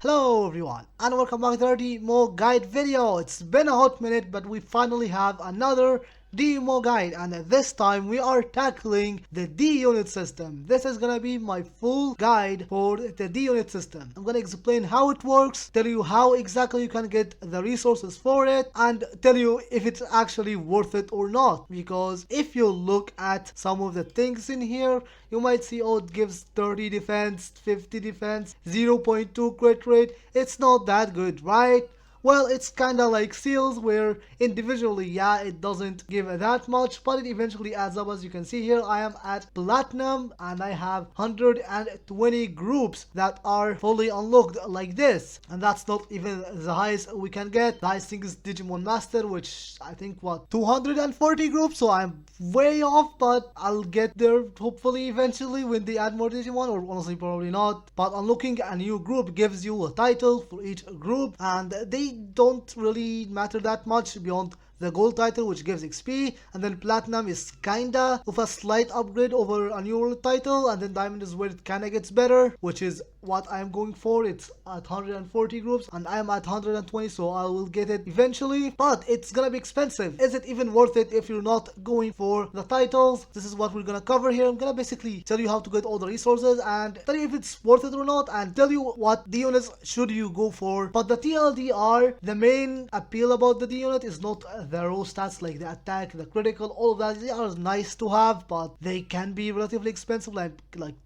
Hello everyone and welcome back to our DMO guide video. It's been a hot minute, but we finally have another DMO guide, and this time we are tackling the D unit system. This is gonna be my full guide for the D unit system. I'm gonna explain how it works, tell you how exactly you can get the resources for it, and tell you if it's actually worth it or not. Because if you look at some of the things in here, you might see, oh, it gives 30 defense, 50 defense, 0.2 crit rate. It's not that good, right? Well, it's kinda like seals where individually, yeah, it doesn't give that much, but it eventually adds up. As you can see here, I am at platinum and I have 120 groups that are fully unlocked like this. And that's not even the highest we can get. The highest thing is Digimon Master, which I think, what, 240 groups? So I'm way off, but I'll get there hopefully eventually when they add more Digimon, or honestly probably not. But unlocking a new group gives you a title for each group, and they don't really matter that much beyond the gold title, which gives XP, and then platinum is kinda of a slight upgrade over a new world title, and then diamond is where it kinda gets better, which is what I'm going for. It's at 140 groups and I'm at 120, so I will get it eventually, but it's gonna be expensive. Is it even worth it if you're not going for the titles? This is what we're gonna cover here. I'm gonna basically tell you how to get all the resources and tell you if it's worth it or not, and tell you what D units should you go for. But the TLDR, the main appeal about the D unit is not the raw stats like the attack, the critical, all of that. They are nice to have, but they can be relatively expensive, like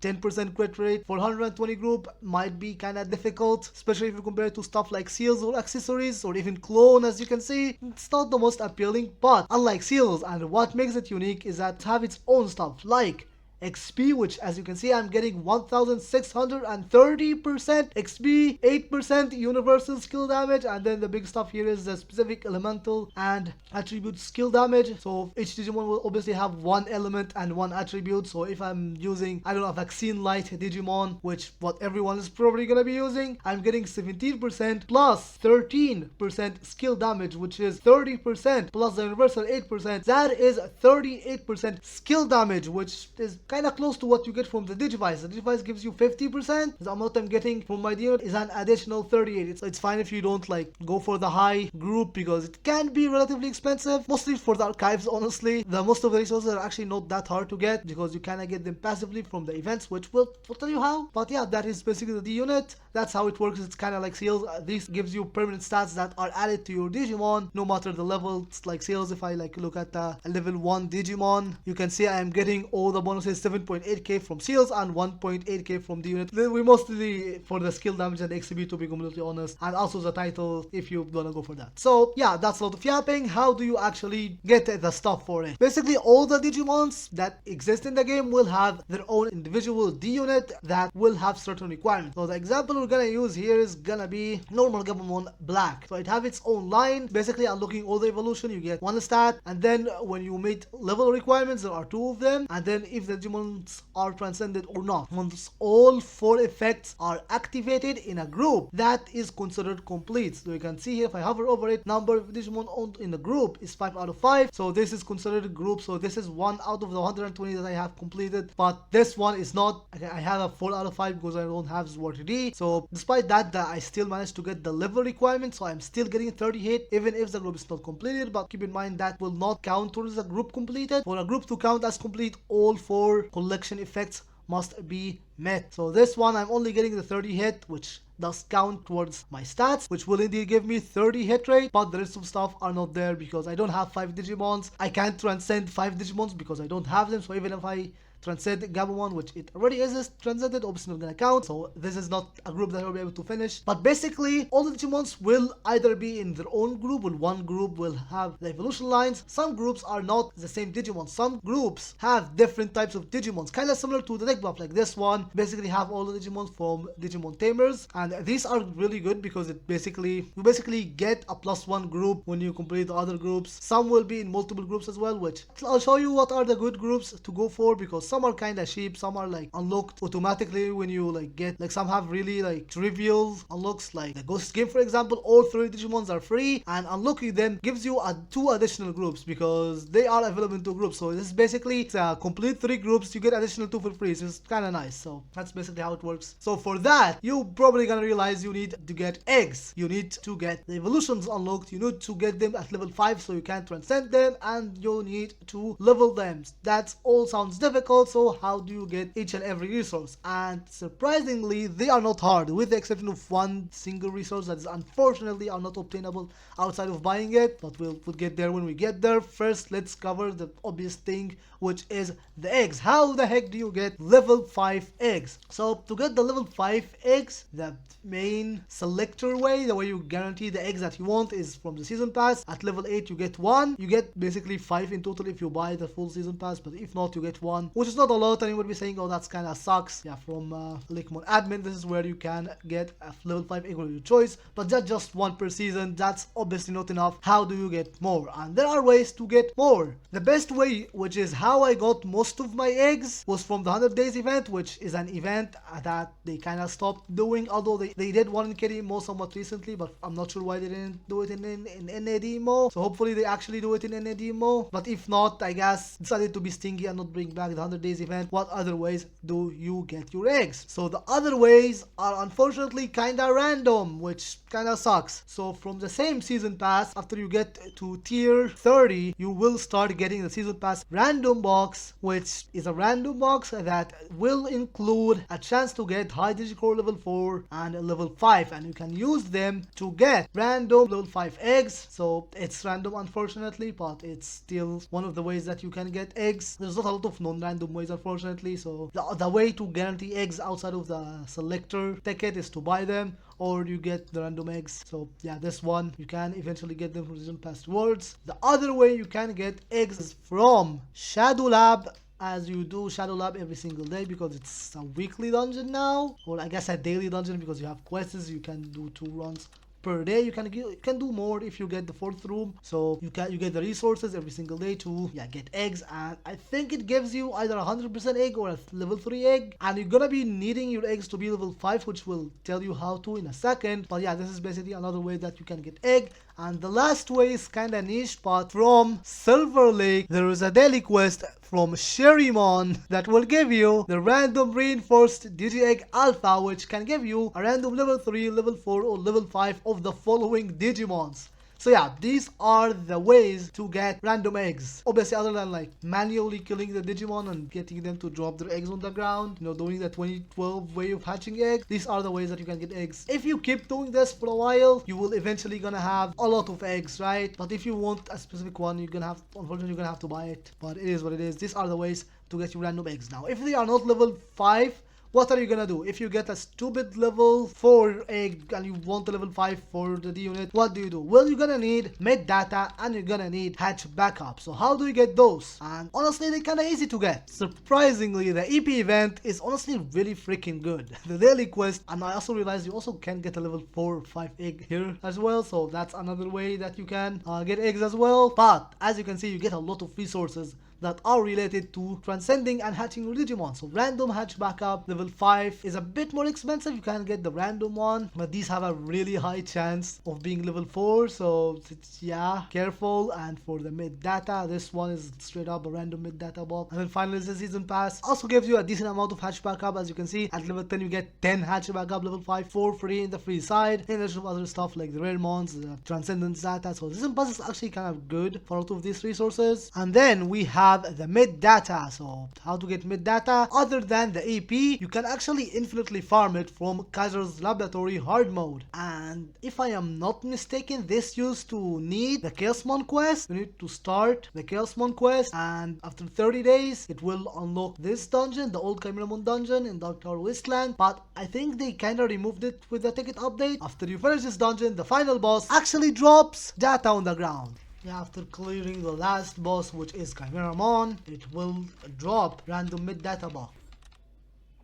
10% crit rate for 120 group might be kind of difficult, especially if you compare it to stuff like seals or accessories or even clone. As you can see, it's not the most appealing, but unlike seals, and what makes it unique is that it have its own stuff like XP, which as you can see I'm getting 1630% XP, 8% universal skill damage, and then the big stuff here is the specific elemental and attribute skill damage. So each Digimon will obviously have one element and one attribute. So if I'm using, I don't know, vaccine light Digimon, which what everyone is probably gonna be using, I'm getting 17% plus 13% skill damage, which is 30% plus the universal 8%. That is 38% skill damage, which is kind of close to what you get from the Digivice. The Digivice gives you 50%. The amount I'm getting from my unit is an additional 38. It's fine if you don't like go for the high group, because it can be relatively expensive, mostly for the archives. Honestly, the most of the resources are actually not that hard to get because you kind of get them passively from the events, which will tell you how. But yeah, that is basically the unit. That's how it works. It's kind of like seals. This gives you permanent stats that are added to your Digimon no matter the level. It's like seals. If I like look at a level 1 Digimon, you can see I am getting all the bonuses, 7.8k from seals and 1.8k from the unit. Then we mostly for the skill damage and XP, to be completely honest, and also the title if you wanna go for that. So yeah, that's a lot of yapping. How do you actually get the stuff for it? Basically, all the Digimons that exist in the game will have their own individual D unit that will have certain requirements. So the example we're gonna use here is gonna be normal Gabumon Black. So it have its own line. Basically, unlocking all the evolution, you get one stat, and then when you meet level requirements, there are 2 of them, and then if the Digimons are transcended or not, once all 4 effects are activated in a group, that is considered complete. So you can see here, if I hover over it, number of Digimon owned in the group is 5 out of 5. So this is considered a group. So this is 1 out of the 120 that I have completed, but this one is not. I have a 4 out of 5 because I don't have Zwart D. So despite that, I still managed to get the level requirement, so I'm still getting 30 hit even if the group is not completed. But keep in mind that will not count towards the group completed. For a group to count as complete, all 4 collection effects must be met. So this one I'm only getting the 30 hit, which does count towards my stats, which will indeed give me 30 hit rate, but the rest of stuff are not there because I don't have 5 Digimons. I can't transcend 5 Digimons because I don't have them. So even if I transcend Gabumon, which it already is transcended, obviously not gonna count. So this is not a group that I'll be able to finish. But basically, all the Digimons will either be in their own group, or one group will have the evolution lines. Some groups are not the same Digimon. Some groups have different types of Digimons, kind of similar to the deck buff. Like this one, basically have all the Digimons from Digimon Tamers, and these are really good because you basically get a +1 group when you complete the other groups. Some will be in multiple groups as well, which I'll show you what are the good groups to go for, because some are kind of cheap, some are like unlocked automatically when you like get, like some have really like trivial unlocks, like the ghost game for example. All 3 Digimons are free, and unlocking them gives you 2 additional groups because they are available in 2 groups. So this is basically, it's a complete 3 groups, you get additional 2 for free, so it's kind of nice. So that's basically how it works. So for that, you probably gonna realize you need to get eggs, you need to get the evolutions unlocked, you need to get them at level 5 so you can transcend them, and you need to level them. That all sounds difficult, so how do you get each and every resource? And surprisingly, they are not hard, with the exception of one single resource that is unfortunately are not obtainable outside of buying it, but we'll get there when we get there. First, let's cover the obvious thing, which is the eggs. How the heck do you get level 5 eggs? So to get the level 5 eggs, the main selector way, the way you guarantee the eggs that you want, is from the season pass. At level 8 you get 1, you get basically 5 in total if you buy the full season pass, but if not you get 1, which is not a lot, and you would be saying, oh, that's kind of sucks. Yeah, from Digimon admin, this is where you can get a level 5 egg of your choice, but that's just 1 per season. That's obviously not enough. How do you get more? And there are ways to get more. The best way, which is how I got most of my eggs, was from the 100 days event, which is an event that they kind of stopped doing, although they did one in DMO somewhat recently, but I'm not sure why they didn't do it in DMO. So hopefully they actually do it in DMO, but if not, I guess decided to be stingy and not bring back the 100 days event. What other ways do you get your eggs? So the other ways are unfortunately kind of random, which kind of sucks. So from the same season pass, after you get to tier 30, you will start getting the season pass random box, which is a random box that will include a chance to get high digicore level 4 and level 5, and you can use them to get random level 5 eggs. So it's random unfortunately, but it's still one of the ways that you can get eggs. There's not a lot of non-random ways unfortunately, so the way to guarantee eggs outside of the selector ticket is to buy them, or you get the random eggs. So yeah, this one you can eventually get them from season pass rewards. The other way you can get eggs is from Shadow Lab, as you do Shadow Lab every single day, because it's a weekly dungeon now, or I guess a daily dungeon, because you have quests. You can do 2 runs per day. You can do more if you get the 4th room, so you get the resources every single day to get eggs, and I think it gives you either 100% egg or a level 3 egg, and you're gonna be needing your eggs to be level 5, which we'll tell you how to in a second. But yeah, this is basically another way that you can get egg. And the last way is kinda niche, but from Silver Lake there is a daily quest from Sherrymon that will give you the random reinforced digi-egg alpha, which can give you a random level 3, level 4 or level 5 of the following Digimons. So yeah, these are the ways to get random eggs. Obviously, other than like manually killing the Digimon and getting them to drop their eggs on the ground, doing the 2012 way of hatching eggs, these are the ways that you can get eggs. If you keep doing this for a while, you will eventually gonna have a lot of eggs, right? But if you want a specific one, unfortunately you're gonna have to buy it. But it is what it is. These are the ways to get you random eggs. Now, if they are not level 5, what are you gonna do? If you get a stupid level 4 egg and you want a level 5 for the D unit, what do? Well, you're gonna need mid data and you're gonna need hatch backup. So how do you get those? And honestly, they're kinda easy to get. Surprisingly, the EP event is honestly really freaking good. The daily quest, and I also realized you also can get a level 4 or 5 egg here as well, so that's another way that you can get eggs as well. But as you can see, you get a lot of resources that are related to transcending and hatching your Digimon. So random hatch backup level 5 is a bit more expensive. You can get the random one, but these have a really high chance of being level 4, so yeah, careful. And for the mid data, this one is straight up a random mid data box. And then finally, the season pass also gives you a decent amount of hatch backup. As you can see, at level 10 you get 10 hatch backup, level 5 for free in the free side, in addition to other stuff like the raremons, the transcendence data. So the season pass is actually kind of good for a lot of these resources. And then we have the mid data. So how to get mid data? Other than the AP, you can actually infinitely farm it from Kaiser's laboratory hard mode. And if I am not mistaken, this used to need the Chaosmon quest. You need to start the Chaosmon quest, and after 30 days it will unlock this dungeon, the old ChadramonDMO dungeon in Dark Tower Wasteland. But I think they kinda removed it with the ticket update. After you finish this dungeon, the final boss actually drops data on the ground. Yeah, after clearing the last boss, which is Chimeramon, it will drop random mid data box.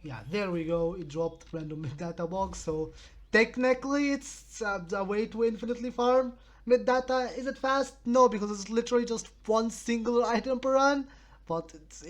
Yeah, there we go, it dropped random mid data box. So technically it's a way to infinitely farm mid data. Is it fast? No, because it's literally just one single item per run. but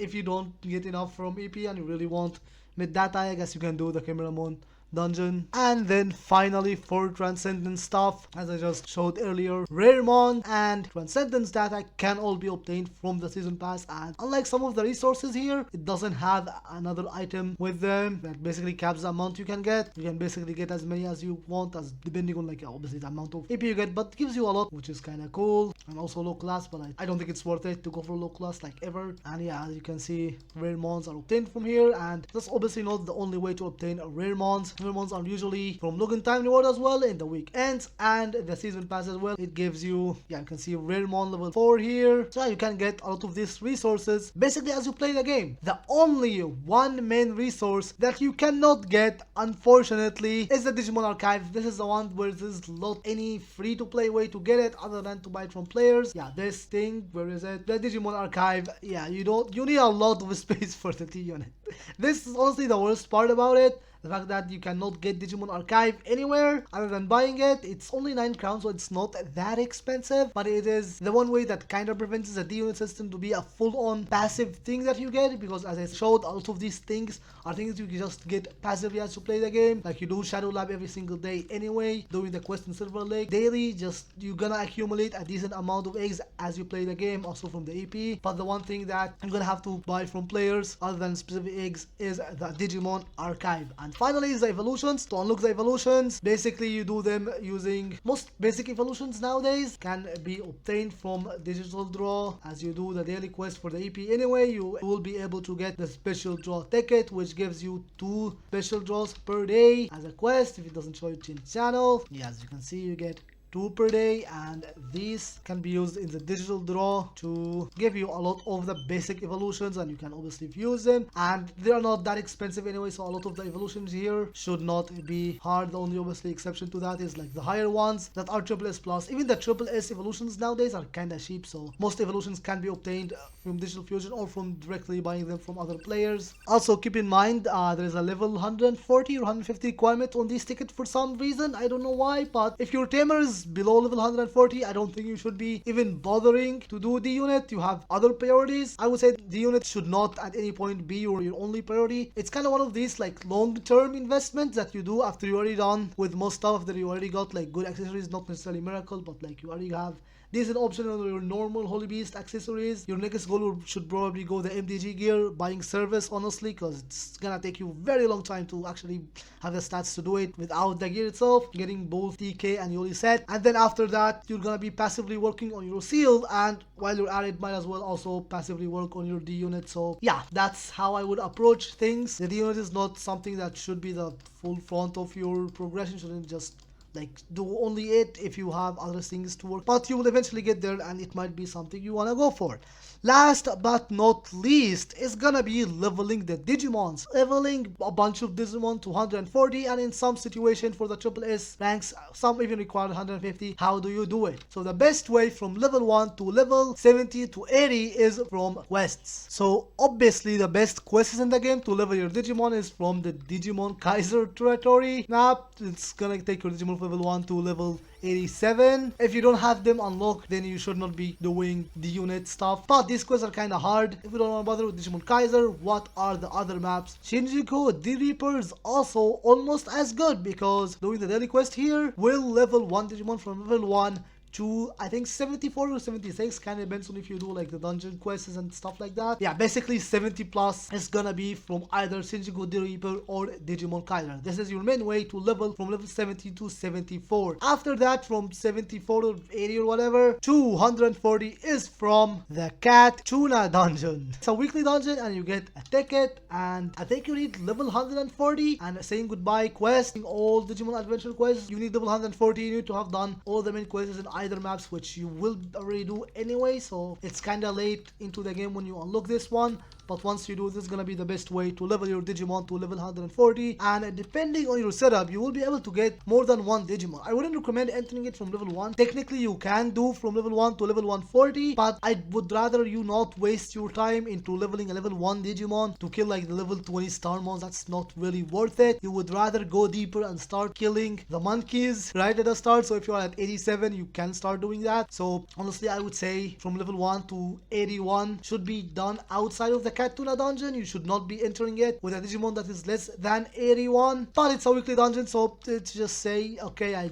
if you don't get enough from EP and you really want mid data, I guess you can do the Cameramon dungeon. And then finally for transcendence stuff, as I just showed earlier, raremon and transcendence data can all be obtained from the season pass, and unlike some of the resources here, it doesn't have another item with them that basically caps the amount you can get. You can basically get as many as you want, as depending on like obviously the amount of AP you get, but gives you a lot, which is kind of cool. And also low class, but I don't think it's worth it to go for low class like ever. And yeah, as you can see, raremons are obtained from here, and that's obviously not the only way to obtain raremons. Raremons are usually from login time reward as well in the weekends and the season pass as well. It gives you, yeah, you can see raremon level 4 here, so you can get a lot of these resources basically as you play the game. The only one main resource that you cannot get, unfortunately, is the Digimon archive. This is the one where there's not any free to play way to get it other than to buy it from players. Yeah, this thing, where is it? The Digimon archive. Yeah, you need a lot of space for the T unit. This is honestly the worst part about it. The fact that you cannot get Digimon Archive anywhere other than buying it. It's only 9 crowns, so it's not that expensive, but it is the one way that kind of prevents the D-unit system to be a full-on passive thing that you get, because as I showed, a lot of these things are things you can just get passively as you play the game. Like you do Shadow Lab every single day anyway, doing the quest in Silver Lake daily, just you're gonna accumulate a decent amount of eggs as you play the game, also from the EP. But the one thing that I'm gonna have to buy from players other than specific eggs is the Digimon Archive. And finally is the evolutions. To unlock the evolutions, basically you do them using most basic evolutions nowadays, can be obtained from digital draw. As you do the daily quest for the EP anyway, you will be able to get the special draw ticket, which gives you 2 special draws per day as a quest. If it doesn't show you, change channel. Yeah, as you can see, you get 2 per day, and these can be used in the digital draw to give you a lot of the basic evolutions, and you can obviously use them, and they are not that expensive anyway, so a lot of the evolutions here should not be hard. The only obviously exception to that is like the higher ones that are triple S plus. Even the triple S evolutions nowadays are kind of cheap, so most evolutions can be obtained from Digital Fusion or from directly buying them from other players. Also keep in mind there is a level 140 or 150 requirement on this ticket for some reason. I don't know why, but if your tamer is below level 140, I don't think you should be even bothering to do the unit. You have other priorities. I would say the unit should not at any point be your only priority. It's kind of one of these like long-term investments that you do after you're already done with most stuff, that you already got like good accessories, not necessarily miracle, but like you already have decent option on your normal Holy Beast accessories. Your next goal should probably go the MDG gear buying service, honestly, because it's gonna take you very long time to actually have the stats to do it without the gear itself, getting both TK and Yoli set. And then after that, you're gonna be passively working on your seal, and while you're at it, might as well also passively work on your D unit. So yeah, that's how I would approach things. The D unit is not something that should be the full front of your progression. Shouldn't just like do only it if you have other things to work, but you will eventually get there, and it might be something you want to go for. Last but not least is gonna be leveling the Digimons. Leveling a bunch of Digimon to 140, and in some situation for the triple S ranks, some even require 150. How do you do it? So the best way from level 1 to level 70 to 80 is from quests. So obviously the best quests in the game to level your Digimon is from the Digimon Kaiser territory. Now it's gonna take your Digimon from level 1 to level 87. If you don't have them unlocked, then you should not be doing the unit stuff. But these quests are kind of hard. If you don't want to bother with Digimon Kaiser, what are the other maps? Shinjuku D Reaper is also almost as good, because doing the daily quest here will level 1 Digimon from level 1 to I think 74 or 76, kind of depends on if you do like the dungeon quests and stuff like that. Yeah, basically 70 plus is gonna be from either Shinjuku D Reaper or Digimon Kaiser. This is your main way to level from level 70 to 74. After that, from 74 or 80 or whatever to 140 is from the cat tuna dungeon. It's a weekly dungeon, and you get a ticket, and I think you need level 140 and saying goodbye quest. All Digimon adventure quests, you need level 140. You need to have done all the main quests in either maps, which you will already do anyway, so it's kind of late into the game when you unlock this one. but once you do, this is gonna be the best way to level your Digimon to level 140. And depending on your setup, you will be able to get more than one Digimon. I wouldn't recommend entering it from level 1. Technically, you can do from level 1 to level 140, but I would rather you not waste your time into leveling a level 1 Digimon to kill like the level 20 Starmons. That's not really worth it. You would rather go deeper and start killing the monkeys right at the start. So if you're at 87, you can start doing that. So honestly, I would say from level 1 to 81 should be done outside of the cat tuna dungeon. You should not be entering it with a Digimon that is less than 81, but it's a weekly dungeon, so it's just say, okay, I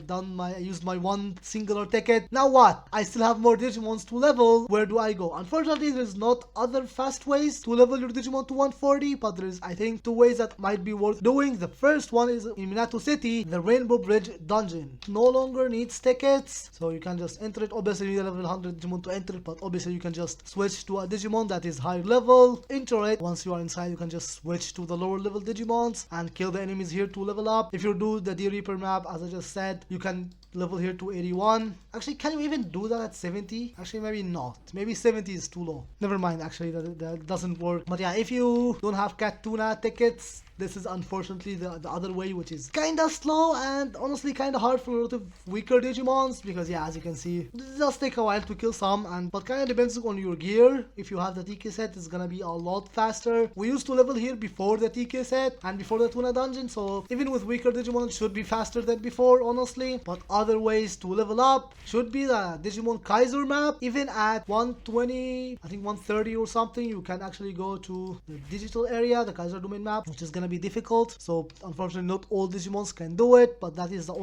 used my one singular ticket. Now what? I still have more Digimons to level. Where do I go? Unfortunately, there's not other fast ways to level your Digimon to 140, but there's, I think, two ways that might be worth doing. The first one is in Minato City, the Rainbow Bridge dungeon. No longer needs tickets, so you can just enter it. Obviously, you need a level 100 Digimon to enter it, but obviously you can just switch to a Digimon that is higher level, enter it. Once you are inside, you can just switch to the lower level Digimons and kill the enemies here to level up. If you do the D Reaper map, as I just said, you can level here to 81. Actually, can you even do that at 70? Actually, maybe not. Maybe 70 is too low. Never mind, actually, that doesn't work. But yeah, if you don't have cat tuna tickets, this is unfortunately the other way, which is kinda slow and honestly kinda hard for a lot of weaker Digimons, because yeah, as you can see, it does take a while to kill some, but kinda depends on your gear. If you have the TK set, it's gonna be a lot faster. We used to level here before the TK set and before the tuna dungeon, so even with weaker Digimon, it should be faster than before, honestly. But other ways to level up should be the Digimon Kaiser map. Even at 120, I think 130 or something, you can actually go to the digital area, the Kaiser domain map, which is gonna be difficult. So unfortunately, not all Digimons can do it, but that is the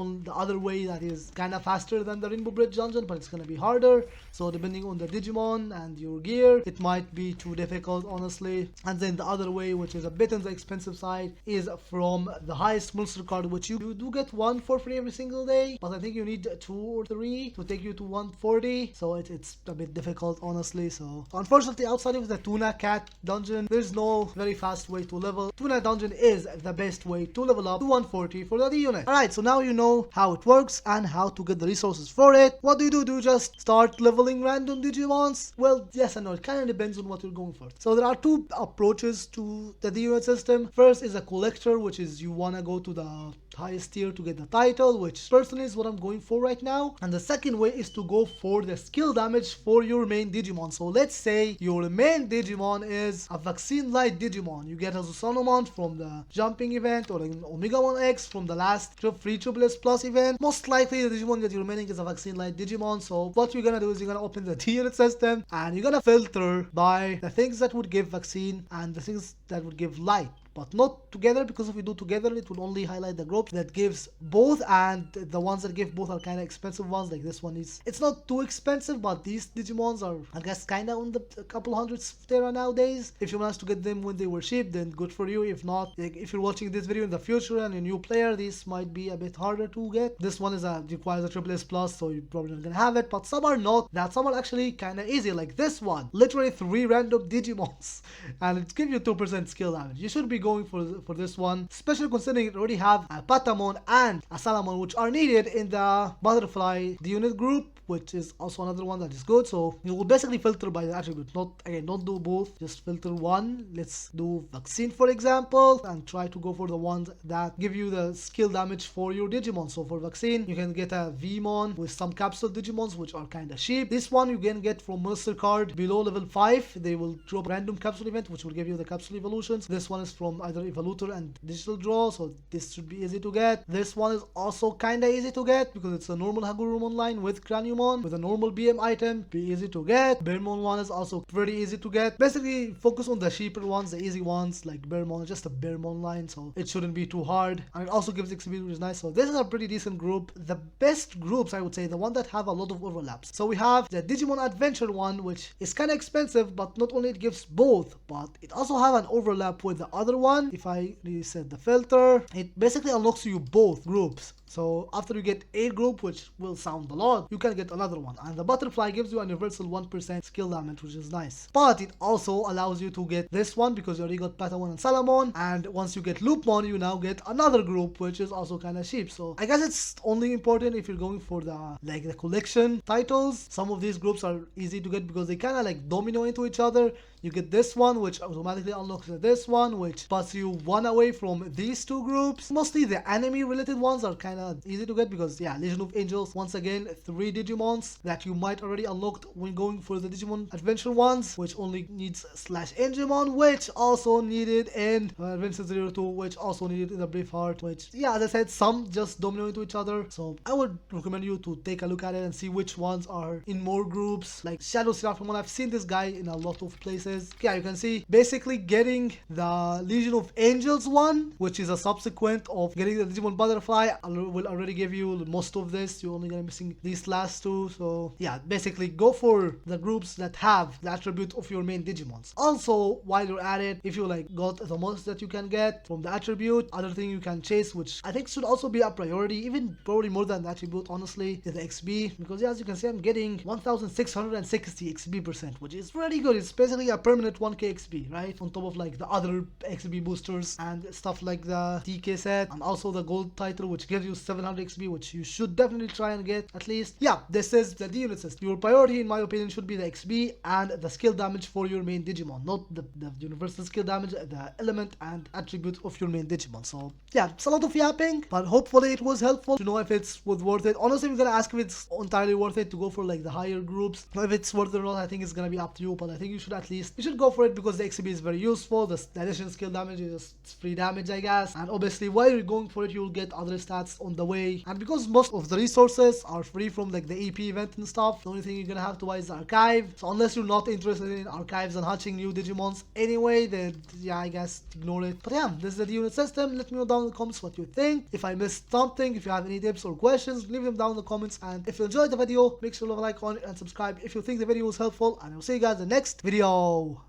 other way that is kind of faster than the Rainbow Bridge dungeon, but it's gonna be harder. So depending on the Digimon and your gear, it might be too difficult, honestly. And then the other way, which is a bit on the expensive side, is from the highest monster card, which you do get one for free every single day, but I think you need 2 or 3 to take you to 140. So it's a bit difficult, honestly. So unfortunately, outside of the Tuna Cat dungeon, there's no very fast way to level. Tuna dungeon is the best way to level up to 140 for the D unit. Alright, so now you know how it works and how to get the resources for it. What do? Do you just start leveling random Digimons? Well, yes and no. It kind of depends on what you're going for. So there are two approaches to the D unit system. First is a collector, which is you want to go to the highest tier to get the title, which personally is what I'm going for right now. And the second way is to go for the skill damage for your main Digimon. So let's say your main Digimon is a Vaccine Light Digimon. You get a Susanomon from the jumping event or an Omegamon X from the last free Triple S Plus event. Most likely the Digimon that you're remaining is a Vaccine Light Digimon. So what you're gonna do is you're gonna open the D unit system and you're gonna filter by the things that would give vaccine and the things that would give light, but not together, because if we do together, it will only highlight the group that gives both, and the ones that give both are kind of expensive ones. Like this one it's not too expensive, but these Digimons are, I guess, kind of on the couple hundreds there nowadays. If you managed to get them when they were cheap, then good for you. If not, like, if you're watching this video in the future and a new player, these might be a bit harder to get. This one requires a Triple S Plus, so you're probably not gonna have it, but some are not. That some are actually kind of easy, like this one. Literally 3 random Digimons and it gives you 2% skill damage. You should be going for this one, especially considering it already have a Patamon and a Salamon, which are needed in the Butterfly D unit group, which is also another one that is good. So you will basically filter by the attribute. Don't do both, just filter one. Let's do vaccine, for example, and try to go for the ones that give you the skill damage for your Digimon. So for vaccine, you can get a Vmon with some capsule Digimons, which are kind of cheap. This one you can get from monster card below level 5. They will drop random capsule event, which will give you the capsule evolutions. This one is from either Evolutor and Digital Draw, so this should be easy to get. This one is also kind of easy to get because it's a normal Hagurumon line with Craniumon with a normal BM item, be easy to get. Bearmon one is also pretty easy to get. Basically focus on the cheaper ones, the easy ones, like Bearmon, just a Bearmon line, so it shouldn't be too hard, and it also gives XP, which is nice. So this is a pretty decent group. The best groups, I would say, the one that have a lot of overlaps. So we have the Digimon Adventure one, which is kind of expensive, but not only it gives both, but it also have an overlap with the other one. If I reset the filter, it basically unlocks you both groups. So after you get a group, which will sound a lot, you can get another one. And the Butterfly gives you a universal 1% skill damage, which is nice. But it also allows you to get this one because you already got Patamon and Salamon. And once you get Loopmon, you now get another group, which is also kind of cheap. So I guess it's only important if you're going for the collection titles. Some of these groups are easy to get because they kind of like domino into each other. you get this one, which automatically unlocks this one, which puts you one away from these two groups. Mostly the enemy related ones are kind of easy to get because yeah, Legion of Angels, once again 3 Digimons that you might already unlocked when going for the Digimon Adventure ones, which only needs /Angemon, which also needed in Adventure 02, which also needed in the Braveheart, which yeah, as I said, some just domino into each other. So I would recommend you to take a look at it and see which ones are in more groups. Like Shadow Seraphimon, I've seen this guy in a lot of places. Yeah, you can see basically getting the Legion of Angels one, which is a subsequent of getting the Digimon Butterfly, will already give you most of this. You're only gonna be missing these last two. So yeah, basically go for the groups that have the attribute of your main Digimons. Also, while you're at it, if you like got the most that you can get from the attribute, other thing you can chase, which I think should also be a priority, even probably more than the attribute, honestly, is the XP. Because yeah, as you can see, I'm getting 1660 XP percent, which is really good. It's basically a permanent 1k XP, right? On top of like the other XP boosters and stuff like the TK set, and also the gold title, which gives you 700 XP, which you should definitely try and get at least. Yeah, this is the D unit system. Your priority, in my opinion, should be the XP and the skill damage for your main Digimon, not the universal skill damage, the element and attribute of your main Digimon. So yeah, it's a lot of yapping, but hopefully it was helpful to know if it's worth it. Honestly, I'm gonna ask if it's entirely worth it to go for like the higher groups. If it's worth it or not, I think it's gonna be up to you, but I think you should go for it because the XP is very useful. The additional skill damage is just free damage, I guess, and obviously while you're going for it, you'll get other stats on the way. And because most of the resources are free from like the EP event and stuff, the only thing you're gonna have to buy is the archive. So unless you're not interested in archives and hatching new Digimons anyway, then yeah, I guess ignore it. But yeah, this is the unit system. Let me know down in the comments what you think. If I missed something, if you have any tips or questions, leave them down in the comments. And if you enjoyed the video, make sure to leave a like on it and subscribe if you think the video was helpful. And I'll see you guys in the next video.